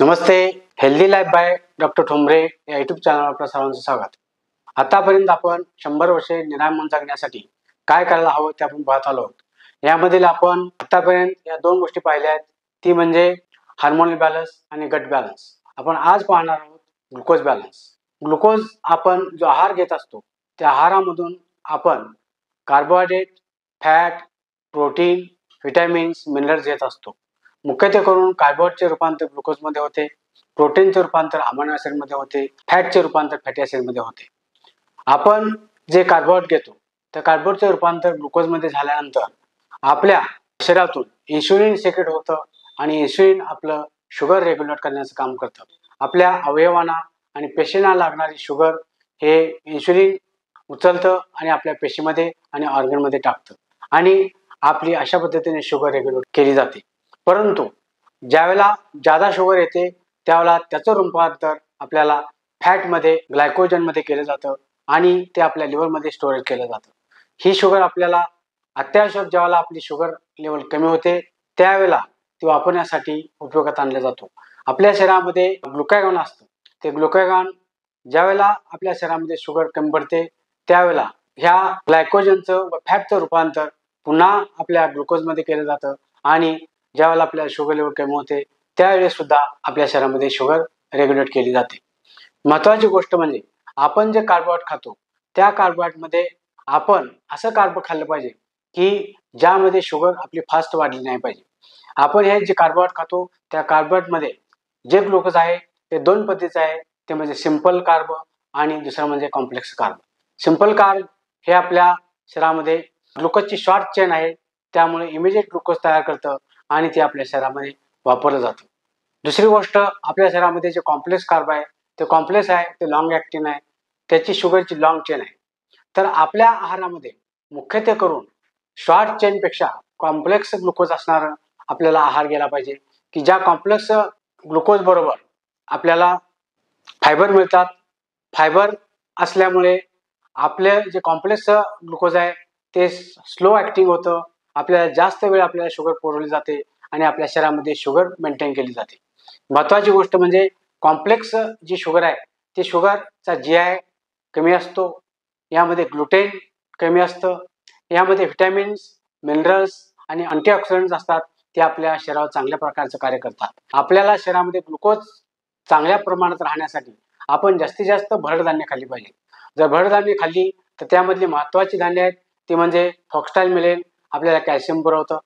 Namaste. Healthy life by doctor Thombare या YouTube चॅनलवर आपल्या सर्वांचं स्वागत. आतापर्यंत आपण 100 वर्षे निरामय जगण्यासाठी काय करायला हवं ते आपण पाहत आलो आहोत. यामधील आपण आतापर्यंत या दोन गोष्टी पाहिल्या आहेत, ती म्हणजे हार्मोनल बॅलन्स आणि गट बॅलन्स. आपण आज पाहणार आहोत ग्लुकोज बॅलन्स. ग्लुकोज आपण जो आहार घेत असतो त्या आहारामधून आपण carbohydrate, fat, protein, vitamins, minerals घेत असतो. मुख्यत्वे करून कार्बोहायड्रेटचे रूपांतर ग्लुकोजमध्ये होते, प्रोटीनचे रूपांतर अमायनो ॲसिडमध्ये होते, फॅटचे रूपांतर फॅटी ॲसिडमध्ये होते. आपण जे कार्बोहायड्रेट घेतो त्या कार्बोहायड्रेटचे रूपांतर ग्लुकोजमध्ये झाल्यानंतर आपल्या शरीरातून इन्शुलिन सिक्रेट होतं आणि इन्शुलिन आपलं शुगर रेग्युलेट करण्याचं काम करतं. आपल्या अवयवांना आणि पेशींना लागणारी शुगर हे इन्शुलिन उचलतं आणि आपल्या पेशीमध्ये आणि ऑर्गनमध्ये टाकतं आणि आपली अशा पद्धतीने शुगर रेग्युलेट केली जाते. परंतु ज्यावेळेला जादा शुगर येते त्यावेळेला त्याचं रूपांतर आपल्याला फॅटमध्ये, ग्लायकोजनमध्ये केलं जातं आणि ते आपल्या लिव्हरमध्ये स्टोरेज केलं जातं. ही शुगर आपल्याला अत्यावश्यक ज्यावेळेला आपली शुगर लेवल कमी होते त्यावेळेला ती वापरण्यासाठी उपयोगात आणला जातो. आपल्या शरीरामध्ये ग्लुकागॉन असतं. ते ग्लुकागॉन ज्यावेळेला आपल्या शरीरामध्ये शुगर कमी पडते त्यावेळेला ह्या ग्लायकोजनचं व फॅटचं रूपांतर पुन्हा आपल्या ग्लुकोजमध्ये केलं जातं आणि ज्यावेळेला आपल्याला शुगर लेवल कमी होते त्यावेळेस सुद्धा आपल्या शरीरामध्ये शुगर रेग्युलेट केली जाते. महत्त्वाची गोष्ट म्हणजे आपण जे कार्बोहायड्रेट खातो त्या कार्बोहायड्रेटमध्ये आपण असं कार्ब खाल्लं पाहिजे की ज्यामध्ये शुगर आपली फास्ट वाढली नाही पाहिजे. आपण हे जे कार्बोहायड्रेट खातो त्या कार्बोहायड्रेटमध्ये जे ग्लुकोज आहे ते दोन पद्धतीचं आहे, ते म्हणजे सिंपल कार्ब आणि दुसरं म्हणजे कॉम्प्लेक्स कार्ब. सिंपल कार्ब हे आपल्या शरीरामध्ये ग्लुकोजची शॉर्ट चेन आहे, त्यामुळे इमिजिएट ग्लुकोज तयार करतं आणि ते आपल्या शरीरामध्ये वापरलं जातं. दुसरी गोष्ट, आपल्या शरीरामध्ये जे कॉम्प्लेक्स कार्ब आहे ते कॉम्प्लेक्स आहे, ते लॉंग ॲक्टिन आहे, त्याची शुगरची लॉंग चेन आहे. तर आपल्या आहारामध्ये मुख्यत्वे करून शॉर्ट चेनपेक्षा कॉम्प्लेक्स ग्लुकोज असणारं आपल्याला आहार गेला पाहिजे की ज्या कॉम्प्लेक्स ग्लुकोज बरोबर आपल्याला फायबर मिळतात. फायबर असल्यामुळे आपले जे कॉम्प्लेक्स ग्लुकोज आहे ते स्लो ॲक्टिंग होतं, आपल्याला जास्त वेळ आपल्याला शुगर पुरवली जाते आणि आपल्या शरीरामध्ये शुगर मेंटेन केली जाते. महत्त्वाची गोष्ट म्हणजे कॉम्प्लेक्स जी शुगर आहे ते शुगरचा GI कमी असतो, यामध्ये ग्लुटेन कमी असतं, यामध्ये व्हिटॅमिन्स, मिनरल्स आणि अँटीऑक्सिडंट्स असतात, ते आपल्या शरीरावर चांगल्या प्रकारचं कार्य करतात. आपल्याला शरीरामध्ये ग्लुकोज चांगल्या प्रमाणात राहण्यासाठी आपण जास्तीत जास्त भरड धान्य खाल्ली पाहिजे. जर भरड धान्य खाल्ली तर त्यामधली महत्त्वाची धान्य आहेत ती म्हणजे फॉक्सटेल मिलेट आपल्याला कॅल्शियम पुरवतं,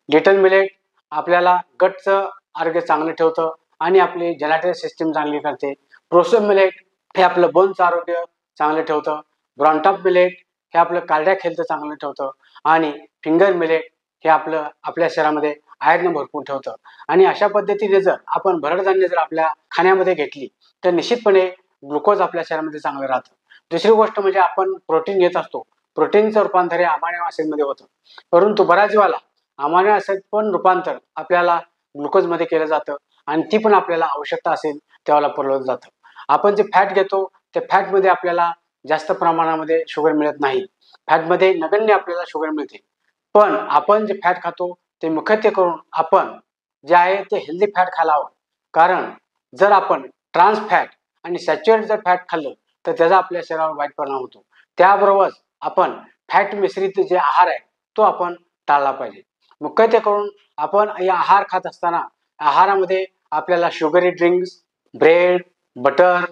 लिटल मिलेट आपल्याला गटचं आरोग्य चांगलं ठेवतं आणि आपली जेलाटिनस सिस्टीम चांगली करते, प्रोसोम मिलेट हे आपलं बोनचं आरोग्य चांगलं ठेवतं, ब्रॉन्टॉप मिलेट हे आपलं कार्डियाक हेल्थ चांगलं ठेवतं आणि फिंगर मिलेट हे आपल्या शरीरामध्ये आयर्न भरपूर ठेवतं. आणि अशा पद्धतीने जर आपण भरडधान्य जर आपल्या खाण्यामध्ये घेतली तर निश्चितपणे ग्लुकोज आपल्या शरीरामध्ये चांगलं राहतं. दुसरी गोष्ट म्हणजे आपण प्रोटीन घेत असतो, प्रोटीनचं रूपांतर हे अमायनो ॲसिडमध्ये होतं, परंतु बऱ्याच वेळेला अमायनो ॲसिड पण रूपांतर आपल्याला ग्लुकोजमध्ये केलं जातं आणि ती पण आपल्याला आवश्यकता असेल त्यावेळेला पुरवलं जातं. आपण जे फॅट घेतो त्या फॅटमध्ये आपल्याला जास्त प्रमाणामध्ये शुगर मिळत नाही, फॅटमध्ये नगण्य आपल्याला शुगर मिळते. पण आपण जे फॅट खातो ते मुख्यत्वे करून आपण जे आहे ते हेल्दी फॅट खायला हवं, कारण जर आपण ट्रान्स फॅट आणि सॅच्युरेटेड जर फॅट खाल्लं तर त्याचा आपल्या शरीरावर वाईट परिणाम होतो. त्याबरोबरच आपण फॅट मिश्रित जे आहार आहे तो आपण टाळला पाहिजे. मुख्यत्वे करून आपण या आहार खात असताना आहारामध्ये आपल्याला sugary drinks, bread, butter,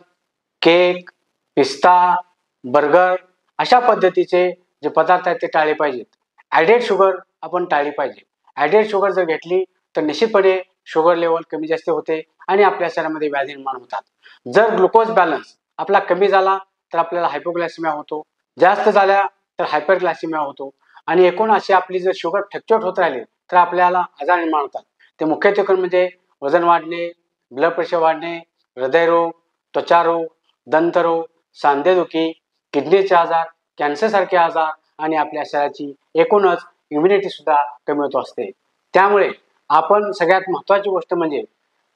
cake, पिस्ता, बर्गर अशा पद्धतीचे जे पदार्थ आहेत ते टाळले पाहिजेत. ॲडेड शुगर आपण टाळली पाहिजे. ॲडेड शुगर जर घेतली तर निश्चितपणे शुगर लेवल कमी जास्त होते आणि आपल्या शरीरामध्ये व्याधी निर्माण होतात. जर ग्लुकोज बॅलन्स आपला कमी झाला तर आपल्याला हायपोग्लायसेमिया होतो, जास्त झाल्या तर हायपरग्लायसेमिया होतो आणि एकूण अशी आपली जर शुगर फ्लक्च्युएट होत राहिली तर आपल्याला आजार निर्माण होतात. ते मुख्यत्वे करून म्हणजे वजन वाढणे, ब्लड प्रेशर वाढणे, हृदयरोग, त्वचारोग, दंतरोग, सांधेदुखी, किडनीचे आजार, कॅन्सरसारखे आजार आणि आपल्या शरीराची एकूणच इम्युनिटी सुद्धा कमी होत असते. त्यामुळे आपण सगळ्यात महत्त्वाची गोष्ट म्हणजे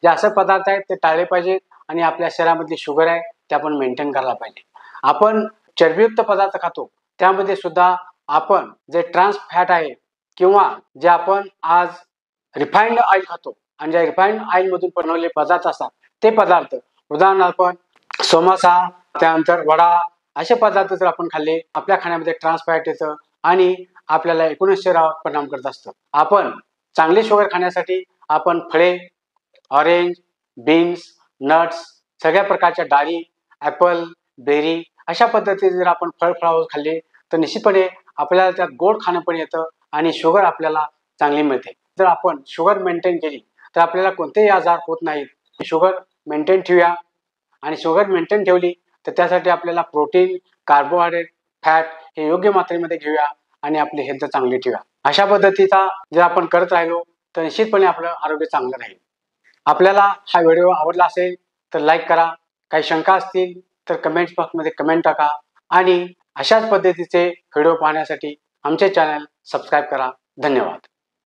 जे असं पदार्थ आहेत ते टाळले पाहिजेत आणि आपल्या शरीरामधली शुगर आहे ते आपण मेंटेन करायला पाहिजे. आपण चरबीयुक्त पदार्थ खातो त्यामध्ये सुद्धा आपण जे ट्रान्स फॅट आहे किंवा जे आपण आज रिफाइंड ऑइल खातो आणि ज्या रिफाईंड ऑइल मधून बनवलेले पदार्थ असतात ते पदार्थ, उदाहरणार्थ आपण समोसा, त्यानंतर वडा, असे पदार्थ जर आपण खाल्ले आपल्या खाण्यामध्ये ट्रान्सफॅट येतं आणि आपल्याला एकूणच शरीरावर परिणाम करत असतं. आपण चांगली शुगर खाण्यासाठी आपण फळे, ऑरेंज, बीन्स, नट्स, सगळ्या प्रकारच्या डाळी, ॲपल, बेरी अशा पद्धतीने जर आपण फळफळावळ खाल्ले तर निश्चितपणे आपल्याला त्यात गोड खाणं पण येतं आणि शुगर आपल्याला चांगली मिळते. जर आपण शुगर मेंटेन केली तर आपल्याला कोणतेही आजार होत नाहीत. शुगर मेंटेन ठेवूया आणि शुगर मेंटेन ठेवली तर त्यासाठी आपल्याला प्रोटीन, कार्बोहायड्रेट, फॅट हे योग्य मात्रेमध्ये घेऊया आणि आपली हेल्थ चांगली ठेवूया. अशा पद्धतीचा जर आपण करत राहिलो तर निश्चितपणे आपलं आरोग्य चांगलं राहील. आपल्याला हा व्हिडिओ आवडला असेल तर लाईक करा. काही शंका असतील तर कमेंट बॉक्समध्ये कमेंट टाका आणि अशाच पद्धतीचे व्हिडिओ पाहण्यासाठी आमचे चॅनल सबस्क्राईब करा. धन्यवाद.